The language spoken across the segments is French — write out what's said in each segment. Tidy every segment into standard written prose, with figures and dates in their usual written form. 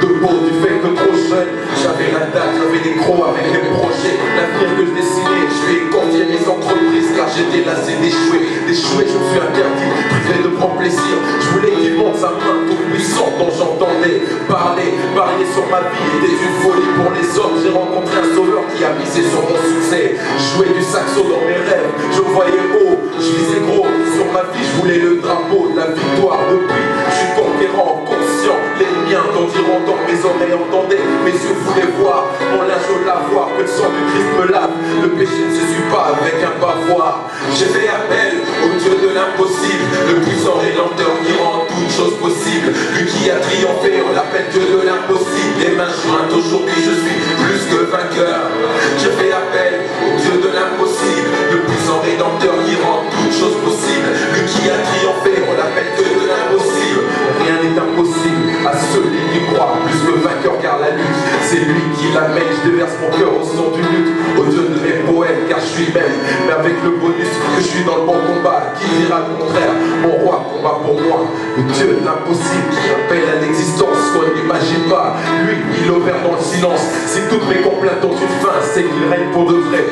de peau du fait que trop jeune, j'avais la dalle, j'avais des crocs avec les projets, l'avenir que je dessinais, je vais confier mes entreprises car j'étais lassé d'échouer, je me suis interdit, privé de prendre plaisir, je voulais qu'il monte sa main toute puissante dont j'entendais parler, parier sur ma vie était une folie pour les hommes, j'ai rencontré un sauveur qui a misé sur mon succès, jouer du saxo dans mes rêves, je voyais haut, je visais gros, sur ma vie je voulais le drapeau de la victoire, depuis je suis conquérant, conscient, les miens t'endiront dans mes oreilles entendez, mes yeux voulaient voir, mon linge au lavoir, que le sang du Christ me lave, le péché ne se suit pas avec un bavoir, j'ai fait appel au Dieu de l'impossible, le puissant rédempteur qui rend toutes choses possibles, lui qui a triomphé, on l'appelle Dieu de l'impossible, les mains jointes, aujourd'hui je suis plus que vainqueur, j'ai fait appel au Dieu de l'impossible, le puissant rédempteur qui rend toutes choses possibles, lui qui a triomphé, on l'appelle Dieu de l'impossible, rien n'est impossible à celui qui croit, plus que vainqueur car la lutte, c'est lui qui l'amène, je déverse mon cœur au son du lutte, au Dieu de mes poèmes, car je suis même, mais avec le bonus que je suis dans le bon combat, qui dira le contraire, mon roi combat pour moi, le Dieu de l'impossible qui appelle à l'existence, qu'on n'imagine pas, lui il opère dans le silence, si toutes mes complaintes ont une fin, c'est qu'il règne pour de vrai,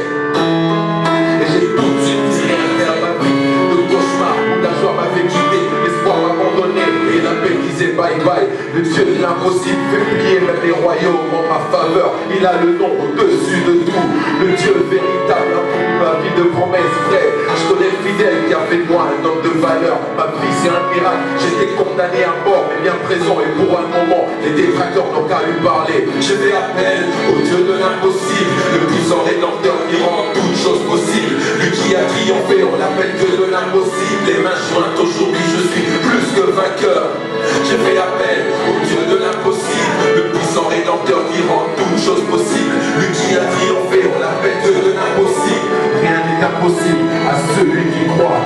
et j'ai tout de suite tiré vers ma vie, de cauchemar où la joie m'avait quitté, l'espoir abandonné, et la paix disait bye bye, le Dieu de l'impossible fait plier même les royaumes en ma faveur, il a le nom au-dessus de tout, le Dieu véritable, ma vie de promesses vraies, je connais le fidèle qui a fait de moi un homme de valeur, ma vie c'est un miracle, j'étais condamné à mort mais bien présent et pour un moment, les détracteurs n'ont qu'à lui parler, je fais appel au Dieu de l'impossible, le puissant rédempteur qui rend toutes choses possibles, lui qui a triomphé, on l'appelle Dieu de l'impossible, les mains jointes, aujourd'hui je suis plus que vainqueur, j'ai fait appel au Dieu de l'impossible, le puissant rédempteur qui rend toutes choses possibles, lui qui a triomphé, on l'appelle Dieu de l'impossible, rien n'est impossible à celui qui croit,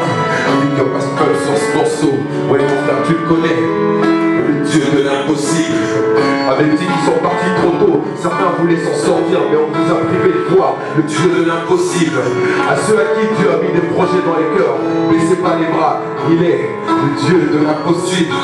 big up à Skull sur ce morceau, ouais mon frère tu le connais, le Dieu de l'impossible, avec des qui sont partis trop tôt, certains voulaient s'en sortir mais on vous a privé de voir le Dieu de l'impossible, à ceux à qui Dieu a mis des projets dans les cœurs, baissez pas les bras, il est le Dieu de l'impossible,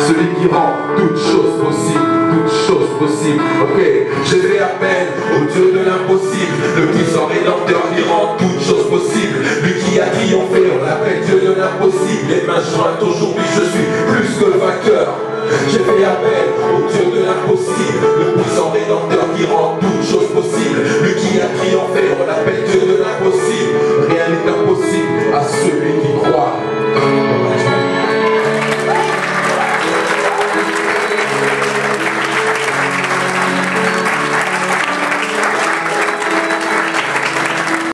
celui qui rend toutes choses possibles, toutes choses possibles, ok, j'ai fait appel au Dieu de l'impossible, le puissant rédempteur qui rend toutes choses possibles, lui qui a triomphé, on l'appelle Dieu de l'impossible, les mains jointes, aujourd'hui je suis plus que vainqueur, j'ai fait appel au Dieu de l'impossible, le puissant rédempteur qui rend toutes choses possibles, lui qui a triomphé, on l'appelle Dieu